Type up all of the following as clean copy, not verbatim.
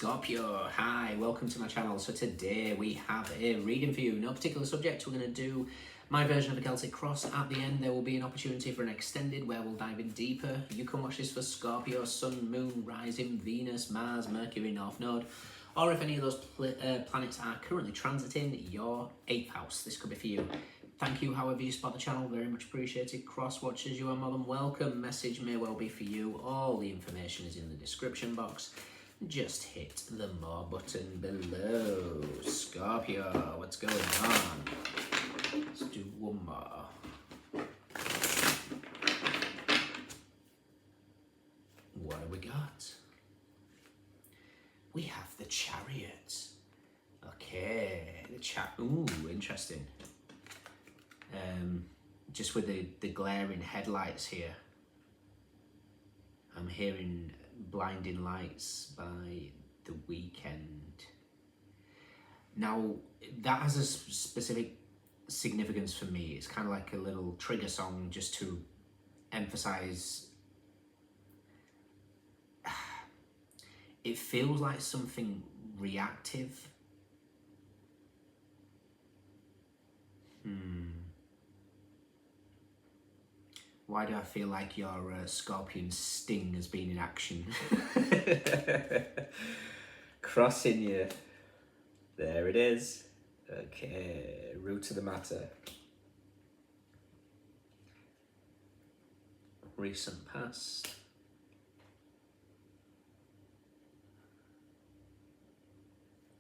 Scorpio, hi, welcome to my channel. So today we have a reading for you. No particular subject. We're going to do my version of a Celtic cross. At the end there will be an opportunity for an extended where we'll dive in deeper. You can watch this for Scorpio, Sun, Moon, Rising, Venus, Mars, Mercury, North Node, or if any of those planets are currently transiting your 8th house. This could be for you. Thank you, however you spot the channel, very much appreciated. Cross watchers, you are more than welcome. Message may well be for you. All the information is in the description box. Just hit the more button below. Scorpio, what's going on? Let's do one more. What have we got? We have the Chariot. Okay, the ooh, interesting. Just with the glaring headlights here, I'm hearing Blinding Lights by The Weekend. Now, that has a specific significance for me. It's kind of like a little trigger song just to emphasize. It feels like something reactive. Why do I feel like your scorpion sting has been in action? Crossing you. There it is. Okay, root of the matter. Recent past.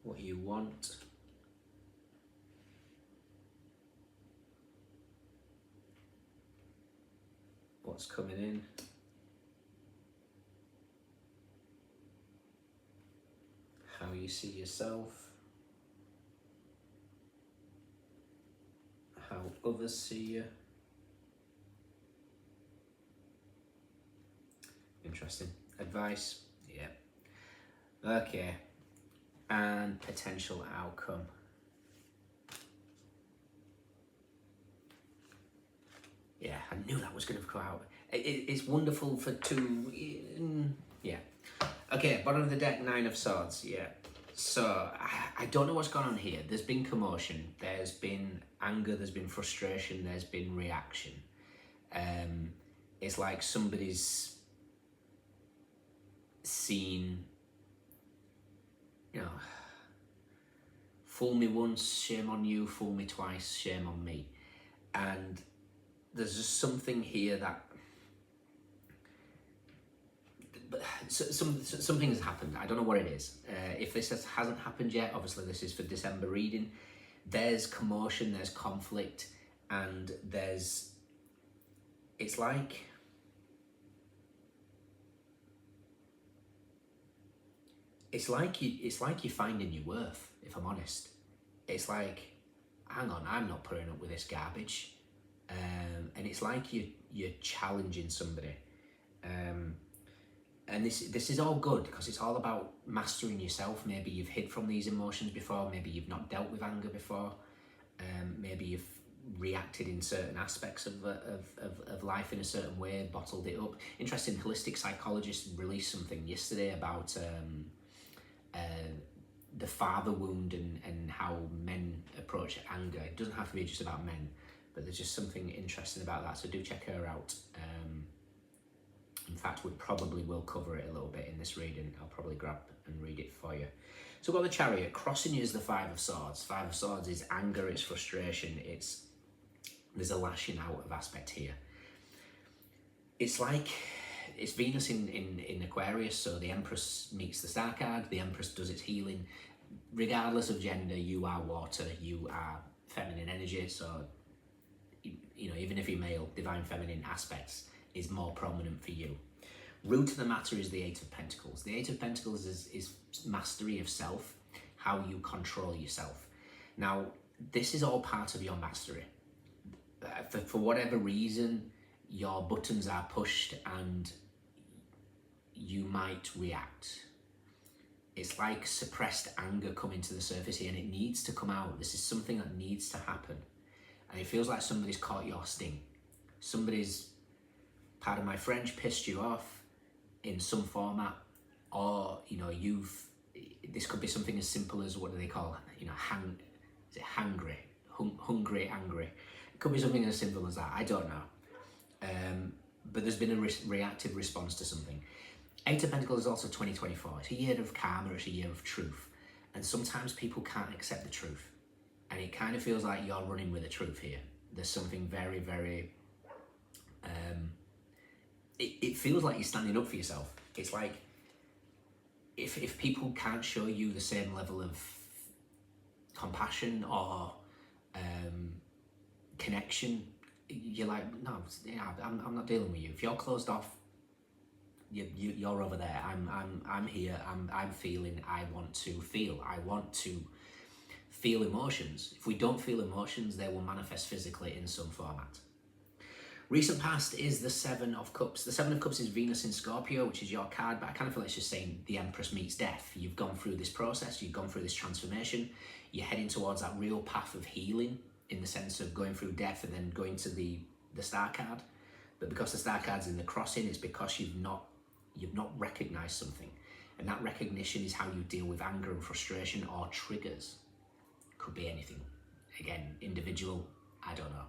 What you want. What's coming in. How you see yourself. How others see you. Interesting. Advice. Yeah. Okay. And potential outcome. Yeah, I knew that was going to come out. It's wonderful for two. Yeah. Okay, bottom of the deck, 9 of Swords. Yeah. So, I don't know what's gone on here. There's been commotion. There's been anger. There's been frustration. There's been reaction. It's like somebody's seen, fool me once, shame on you. Fool me twice, shame on me. And there's just something here that something has happened. I don't know what it is. If this hasn't happened yet, obviously this is for December reading. There's commotion, there's conflict, and it's like you're finding your worth, if I'm honest. It's like, hang on, I'm not putting up with this garbage. And it's like you're challenging somebody, and this is all good because it's all about mastering yourself. Maybe you've hid from these emotions before. Maybe you've not dealt with anger before. Maybe you've reacted in certain aspects of life in a certain way, bottled it up. Interesting, holistic psychologist released something yesterday about the father wound and how men approach anger. It doesn't have to be just about men. But there's just something interesting about that, so do check her out. In fact, we probably will cover it a little bit in this reading. I'll probably grab and read it for you. So we've got the Chariot. Crossing you is the 5 of Swords. 5 of Swords is anger, it's frustration, there's a lashing out of aspect here. It's like, it's Venus in Aquarius, so the Empress meets the Star card, the Empress does its healing. Regardless of gender, you are water, you are feminine energy, so even if you're male, divine feminine aspects is more prominent for you. Root of the matter is the 8 of Pentacles. The 8 of Pentacles is mastery of self, how you control yourself. Now, this is all part of your mastery. For whatever reason, your buttons are pushed and you might react. It's like suppressed anger coming to the surface here, and it needs to come out. This is something that needs to happen. And it feels like somebody's caught your sting. Somebody's, pardon my French, pissed you off in some format, or you've This could be something as simple as, what do they call, is it hungry, hungry, angry? It could be something as simple as that. I don't know. But there's been a reactive response to something. Eight of Pentacles is also 2024. It's a year of karma. It's a year of truth. And sometimes people can't accept the truth. And it kind of feels like you're running with the truth here. There's something very, very... it feels like you're standing up for yourself. It's like, if people can't show you the same level of compassion or connection, you're like, no, I'm not dealing with you. If you're closed off, you're over there. I'm here. I'm feeling. I want to feel. I want to feel emotions. If we don't feel emotions, they will manifest physically in some format. Recent past is the Seven of Cups. The Seven of Cups is Venus in Scorpio, which is your card, but I kind of feel like it's just saying the Empress meets death. You've gone through this process, you've gone through this transformation, you're heading towards that real path of healing, in the sense of going through death and then going to the Star card. But because the Star card's in the crossing, it's because you've not recognized something. And that recognition is how you deal with anger and frustration or triggers. Could be anything. Again, individual, I don't know.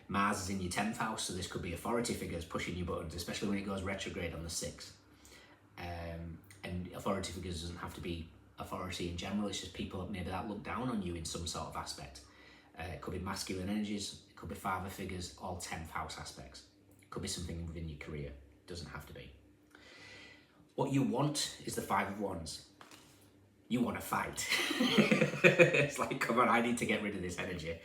Mars is in your 10th house, so this could be authority figures pushing your buttons, especially when it goes retrograde on the 6th. And authority figures doesn't have to be authority in general, it's just people maybe that look down on you in some sort of aspect. It could be masculine energies, it could be father figures, all 10th house aspects. It could be something within your career, it doesn't have to be. What you want is the Five of Wands. You want to fight. It's like, come on, I need to get rid of this energy.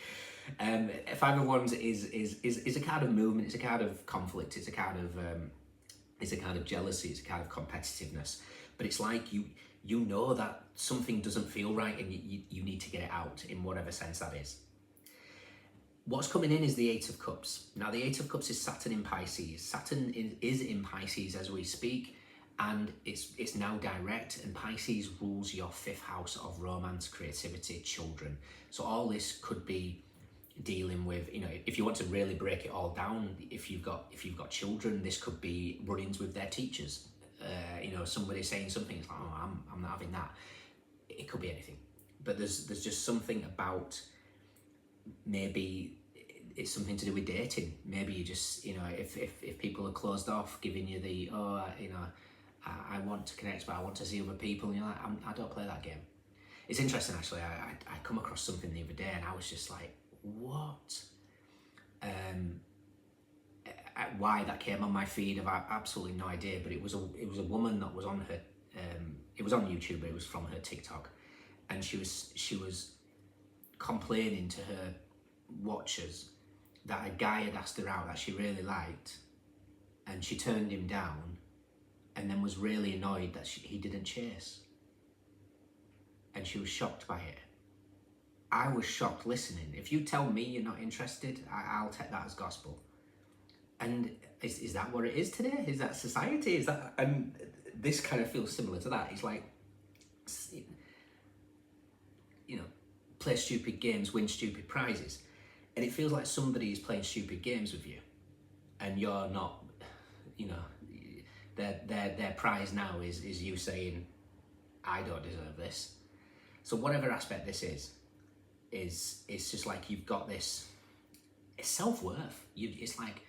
Five of Wands is a card of movement. It's a card of conflict. It's a card of jealousy. It's a card of competitiveness. But it's like you know that something doesn't feel right, and you need to get it out in whatever sense that is. What's coming in is the Eight of Cups. Now, the Eight of Cups is Saturn in Pisces. Saturn is in Pisces as we speak, and it's now direct, and Pisces rules your 5th house of romance, creativity, children. So all this could be dealing with, if you want to really break it all down, if you've got children, this could be run-ins with their teachers. Somebody saying something, it's like, oh, I'm not having that. It could be anything, but there's just something about, maybe it's something to do with dating. Maybe you just, if people are closed off, giving you the, I want to connect, but I want to see other people, and you're like, I don't play that game. It's interesting, actually. I come across something the other day, and I was just like, what? Why that came on my feed, I've absolutely no idea. But it was a woman that was on her. It was on YouTube, but it was from her TikTok, and she was complaining to her watchers that a guy had asked her out that she really liked, and she turned him down, and then was really annoyed that he didn't chase, and she was shocked by it. I was shocked listening. If you tell me you're not interested, I'll take that as gospel. And is that what it is today? Is that society? Is that, and this kind of feels similar to that. It's like, play stupid games, win stupid prizes. And it feels like somebody is playing stupid games with you, and you're not, their prize now is you saying, I don't deserve this. So whatever aspect this is it's just like you've got this, it's self-worth. It's like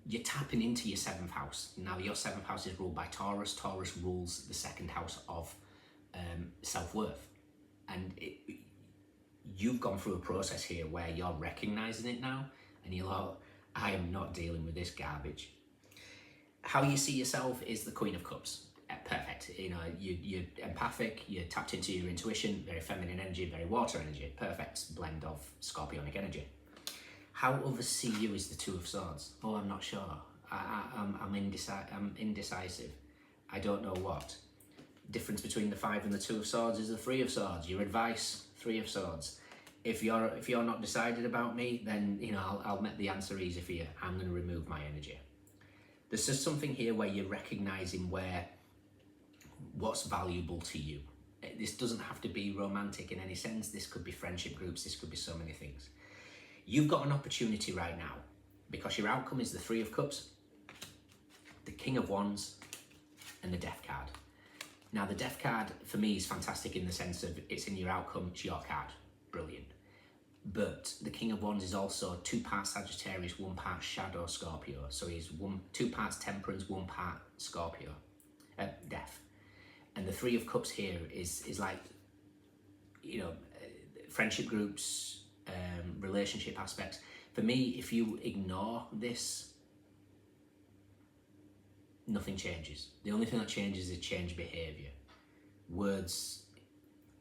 you're tapping into your 7th house. Now your 7th house is ruled by Taurus. Taurus rules the 2nd house of self-worth. And you've gone through a process here where you're recognizing it now, and you're like, I am not dealing with this garbage. How you see yourself is the Queen of Cups. Perfect. You're empathic, you're tapped into your intuition, very feminine energy, very water energy. Perfect blend of scorpionic energy. How others see you is the Two of Swords. Oh, I'm not sure. I'm indecisive. I don't know what. Difference between the 5 and the 2 of Swords is the 3 of Swords. Your advice, 3 of Swords. If you're not decided about me, then I'll make the answer easy for you. I'm going to remove my energy. There's just something here where you're recognizing what's valuable to you. This doesn't have to be romantic in any sense. This could be friendship groups. This could be so many things. You've got an opportunity right now, because your outcome is the 3 of Cups, the King of Wands, and the Death card. Now the Death card for me is fantastic in the sense of it's in your outcome, it's your card, brilliant. But the King of Wands is also 2 parts Sagittarius, 1 part Shadow Scorpio. So he's 2 parts Temperance, 1 part Scorpio, Death. And the Three of Cups here is like, you know, friendship groups, relationship aspects. For me, if you ignore this, nothing changes. The only thing that changes is change behaviour. Words,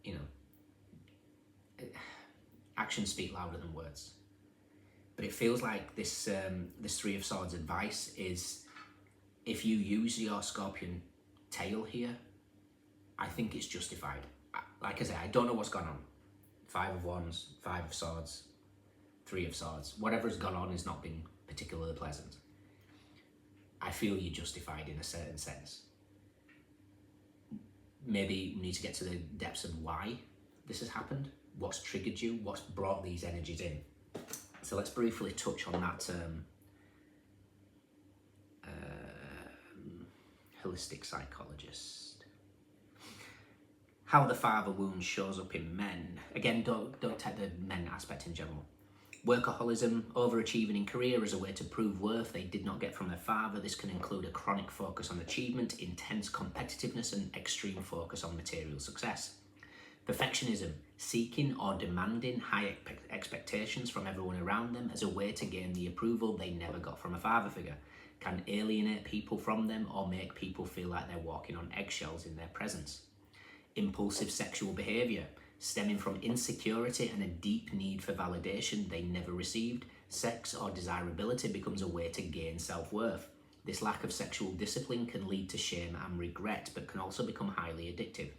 you know, actions speak louder than words. But it feels like this Three of Swords advice is, if you use your Scorpion tail here, I think it's justified. Like I say, I don't know what's gone on. 5 of Wands, 5 of Swords, 3 of Swords. Whatever's gone on has not been particularly pleasant. I feel you're justified in a certain sense. Maybe we need to get to the depths of why this has happened, what's triggered you, what's brought these energies in. So let's briefly touch on that holistic psychologist. How the father wound shows up in men. Again, don't take the men aspect in general. Workaholism, overachieving in career as a way to prove worth they did not get from their father. This can include a chronic focus on achievement, intense competitiveness, and extreme focus on material success. Perfectionism, seeking or demanding high expectations from everyone around them as a way to gain the approval they never got from a father figure, can alienate people from them or make people feel like they're walking on eggshells in their presence. Impulsive sexual behaviour, stemming from insecurity and a deep need for validation they never received. Sex or desirability becomes a way to gain self-worth. This lack of sexual discipline can lead to shame and regret, but can also become highly addictive.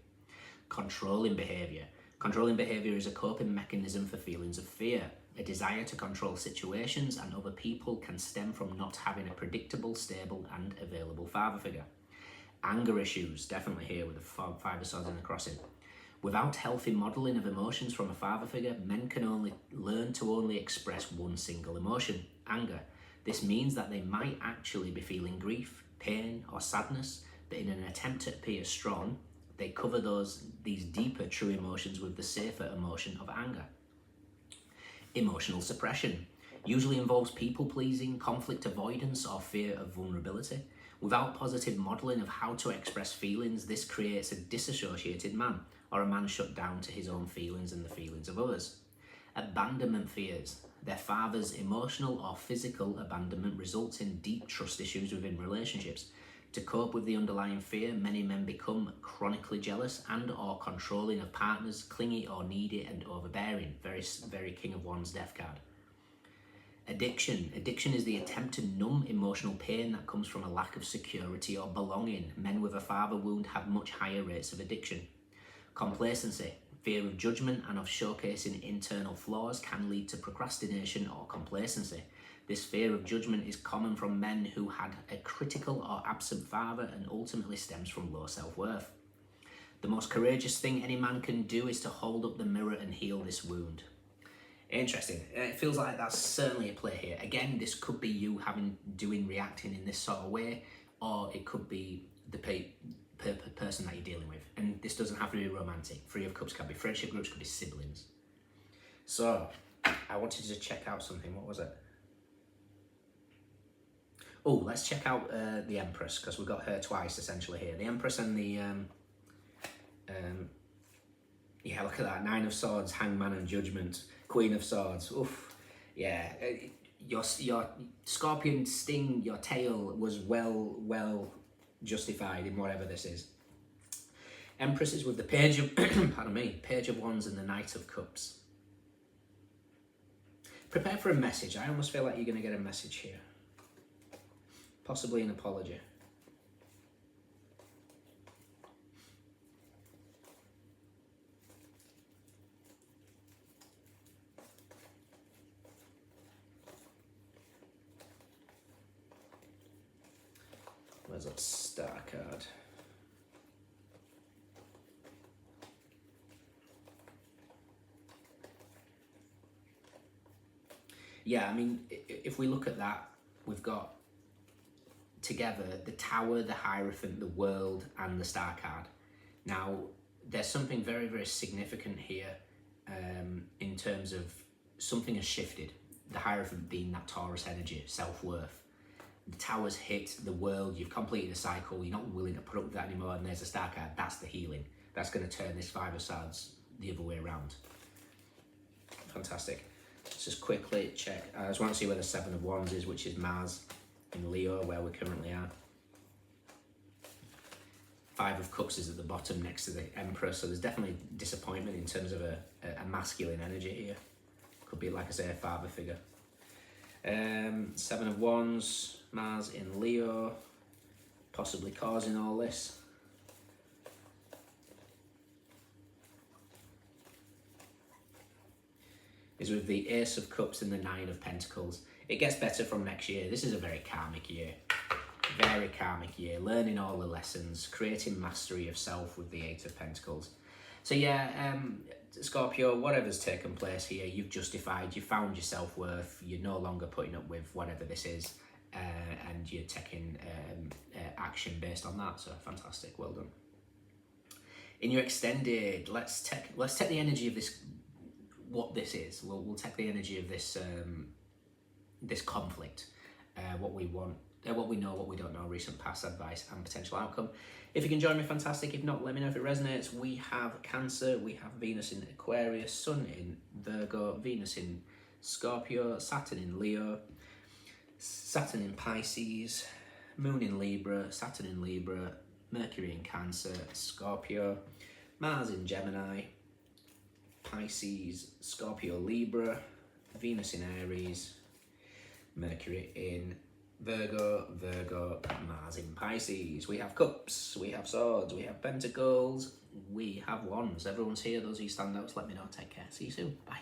Controlling behaviour. Controlling behaviour is a coping mechanism for feelings of fear. A desire to control situations and other people can stem from not having a predictable, stable and available father figure. Anger issues, definitely here with the 5 of Swords in the crossing. Without healthy modelling of emotions from a father figure, men can only learn to only express one single emotion, anger. This means that they might actually be feeling grief, pain or sadness, but in an attempt to appear strong, they cover these deeper true emotions with the safer emotion of anger. Emotional suppression usually involves people-pleasing, conflict avoidance or fear of vulnerability. Without positive modelling of how to express feelings, this creates a disassociated man, or a man shut down to his own feelings and the feelings of others. Abandonment fears. Their father's emotional or physical abandonment results in deep trust issues within relationships. To cope with the underlying fear, many men become chronically jealous and or controlling of partners, clingy or needy and overbearing. Very, very King of Wands death card. Addiction. Addiction is the attempt to numb emotional pain that comes from a lack of security or belonging. Men with a father wound have much higher rates of addiction. Complacency. Fear of judgment and of showcasing internal flaws can lead to procrastination or complacency. This fear of judgment is common from men who had a critical or absent father and ultimately stems from low self-worth. The most courageous thing any man can do is to hold up the mirror and heal this wound. Interesting. It feels like that's certainly a play here. Again, this could be you reacting in this sort of way, or it could be the person that you're dealing with. And this doesn't have to be romantic. 3 of Cups can be friendship groups, could be siblings. So, I wanted to check out something. What was it? Oh, let's check out the Empress, because we've got her twice essentially here. The Empress and the yeah, look at that. 9 of Swords, Hangman and Judgment. Queen of Swords. Oof. Yeah. Your Scorpion sting, your tail was well justified in whatever this is. Empress is with the Page of pardon me, Page of Wands and the Knight of Cups. Prepare for a message. I almost feel like you're going to get a message here. Possibly an apology. Where's that star card? Yeah, I mean, if we look at that, we've got together the Tower, the Hierophant, the World, and the Star card. Now, there's something very, very significant here in terms of something has shifted. The Hierophant being that Taurus energy, self-worth. The Tower's hit the world, you've completed a cycle, you're not willing to put up with that anymore, and there's a star card. That's the healing. That's going to turn this Five of Swords the other way around. Fantastic. Let's just quickly check. I just want to see where the Seven of Wands is, which is Mars in Leo, where we currently are. Five of Cups is at the bottom next to the Emperor, so there's definitely disappointment in terms of a masculine energy here. Could be, like I say, a father figure. Seven of Wands, Mars in Leo, possibly causing all this. Is with the Ace of Cups and the Nine of Pentacles. It gets better from next year. This is a very karmic year. Very karmic year. Learning all the lessons, creating mastery of self with the Eight of Pentacles. So yeah, Scorpio, whatever's taken place here, you've justified, you found your self-worth, you're no longer putting up with whatever this is, and you're taking action based on that. So fantastic, well done. In your extended, let's take the energy of this, what this is. We'll take the energy of this this conflict, what we want, what we know, what we don't know, recent past advice and potential outcome. If you can join me, fantastic. If not, let me know if it resonates. We have Cancer, we have Venus in Aquarius, Sun in Virgo, Venus in Scorpio, Saturn in Leo, Saturn in Pisces, Moon in Libra, Saturn in Libra, Mercury in Cancer, Scorpio, Mars in Gemini, Pisces, Scorpio, Libra, Venus in Aries, Mercury in Virgo, Mars in Pisces. We have Cups, we have Swords, we have Pentacles, we have Wands. Everyone's here. Those of you standouts, let me know. Take care. See you soon. Bye.